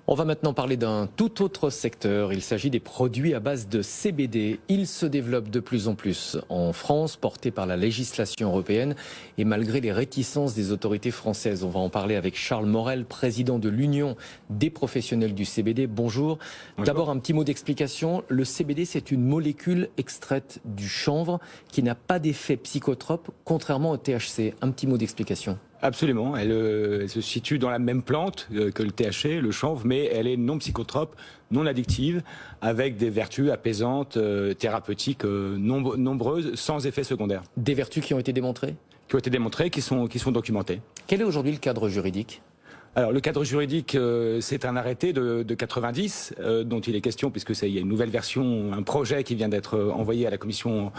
On va maintenant parler d'un tout autre secteur. Il s'agit des produits à base de CBD. Ils se développent de plus en plus en France, portés par la législation européenne et malgré les réticences des autorités françaises. On va en parler avec Charles Morel, président de l'Union des professionnels du CBD. Bonjour. D'abord, un petit mot d'explication. Le CBD, c'est une molécule extraite du chanvre qui n'a pas d'effet psychotrope, contrairement au THC. Un petit mot d'explication. Absolument, elle se situe dans la même plante que le THC, le chanvre, mais elle est non psychotrope, non addictive, avec des vertus apaisantes, thérapeutiques nombreuses, sans effet secondaire. Des vertus qui ont été démontrées ? Qui ont été démontrées, qui sont documentées. Quel est aujourd'hui le cadre juridique ? Alors le cadre juridique, c'est un arrêté de 90 dont il est question, puisque il y a une nouvelle version, un projet qui vient d'être envoyé à la Commission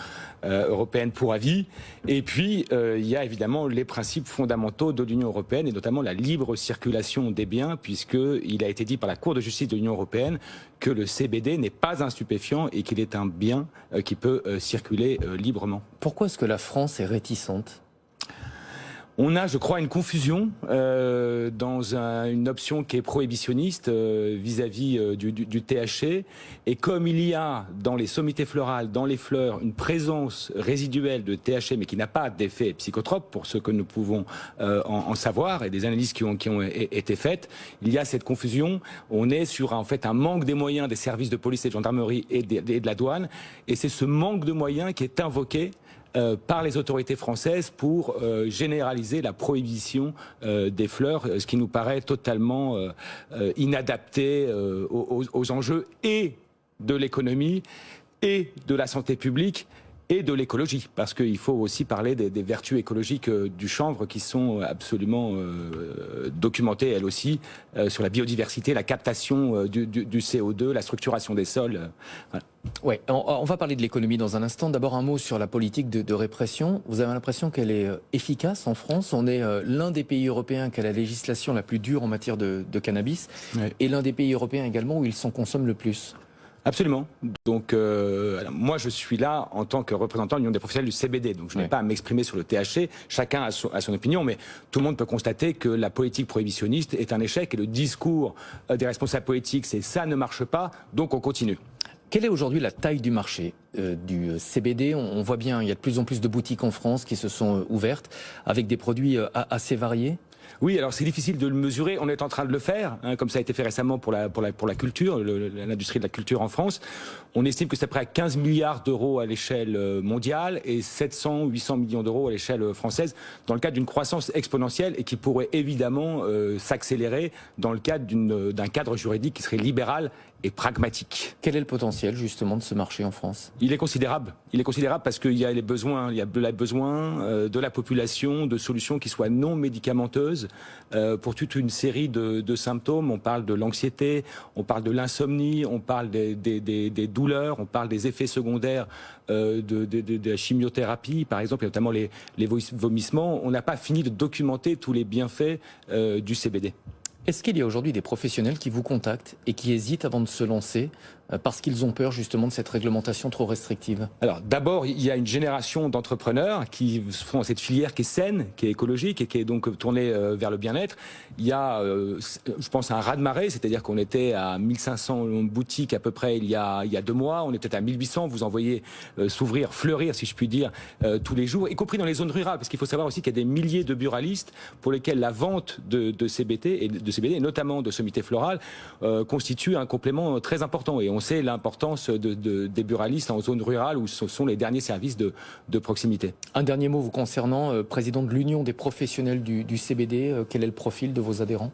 européenne pour avis. Et puis il y a évidemment les principes fondamentaux de l'Union européenne, et notamment la libre circulation des biens, puisqu'il a été dit par la Cour de justice de l'Union européenne que le CBD n'est pas un stupéfiant et qu'il est un bien qui peut circuler librement. Pourquoi est-ce que la France est réticente ? On a, je crois, une confusion dans une option qui est prohibitionniste vis-à-vis du THC. Et comme il y a dans les sommités florales, dans les fleurs, une présence résiduelle de THC, mais qui n'a pas d'effet psychotrope, pour ce que nous pouvons en savoir, et des analyses qui ont été faites, il y a cette confusion. On est sur en fait un manque des moyens des services de police et de gendarmerie et de la douane. Et c'est ce manque de moyens qui est invoqué par les autorités françaises pour généraliser la prohibition des fleurs, ce qui nous paraît totalement inadapté aux enjeux et de l'économie et de la santé publique et de l'écologie, parce qu'il faut aussi parler des vertus écologiques du chanvre qui sont absolument documentées, elles aussi, sur la biodiversité, la captation du CO2, la structuration des sols. Voilà. Ouais, on va parler de l'économie dans un instant. D'abord un mot sur la politique de répression. Vous avez l'impression qu'elle est efficace en France. On est l'un des pays européens qui a la législation la plus dure en matière de cannabis, oui, et l'un des pays européens également où il s'en consomme le plus. Absolument. Donc, alors moi, je suis là en tant que représentant de l'Union des professionnels du CBD. Donc, je n'ai pas à m'exprimer sur le THC. Chacun a son opinion, mais tout le monde peut constater que la politique prohibitionniste est un échec. Et le discours des responsables politiques, c'est ça ne marche pas, donc on continue. Quelle est aujourd'hui la taille du marché du CBD ? On voit bien, il y a de plus en plus de boutiques en France qui se sont ouvertes avec des produits assez variés. Oui, alors c'est difficile de le mesurer. On est en train de le faire, hein, comme ça a été fait récemment pour la culture, l'industrie de la culture en France. On estime que c'est près à 15 milliards d'euros à l'échelle mondiale et 700-800 millions d'euros à l'échelle française, dans le cadre d'une croissance exponentielle et qui pourrait évidemment s'accélérer dans le cadre d'un cadre juridique qui serait libéral et pragmatique. Quel est le potentiel justement de ce marché en France ? Il est considérable. Il est considérable parce qu'il y a les besoins, il y a le besoin de la population de solutions qui soient non médicamenteuses pour toute une série de symptômes. On parle de l'anxiété, on parle de l'insomnie, on parle des douleurs, on parle des effets secondaires de la chimiothérapie, par exemple, et notamment les vomissements. On n'a pas fini de documenter tous les bienfaits du CBD. Est-ce qu'il y a aujourd'hui des professionnels qui vous contactent et qui hésitent avant de se lancer parce qu'ils ont peur justement de cette réglementation trop restrictive ? Alors d'abord, il y a une génération d'entrepreneurs qui font cette filière qui est saine, qui est écologique et qui est donc tournée vers le bien-être. Il y a, je pense, un raz-de-marée, c'est-à-dire qu'on était à 1500 boutiques à peu près il y a 2 mois, on était à 1800, vous en voyez s'ouvrir, fleurir, si je puis dire, tous les jours, y compris dans les zones rurales, parce qu'il faut savoir aussi qu'il y a des milliers de buralistes pour lesquels la vente de CBD, et notamment de sommités florales, constitue un complément très important. Et on sait l'importance des buralistes en zone rurale où ce sont les derniers services de proximité. Un dernier mot vous concernant, président de l'Union des professionnels du CBD, quel est le profil de vos adhérents ?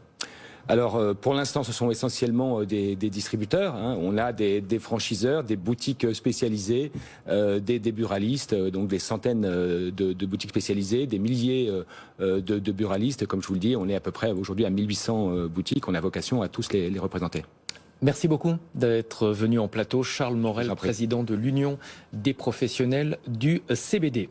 Alors pour l'instant ce sont essentiellement des distributeurs, hein. On a des franchiseurs, des boutiques spécialisées, des buralistes, donc des centaines de boutiques spécialisées, des milliers de buralistes. Comme je vous le dis, on est à peu près aujourd'hui à 1800 boutiques, on a vocation à tous les représenter. Merci beaucoup d'être venu en plateau. Charles Morel, président de l'Union des professionnels du CBD.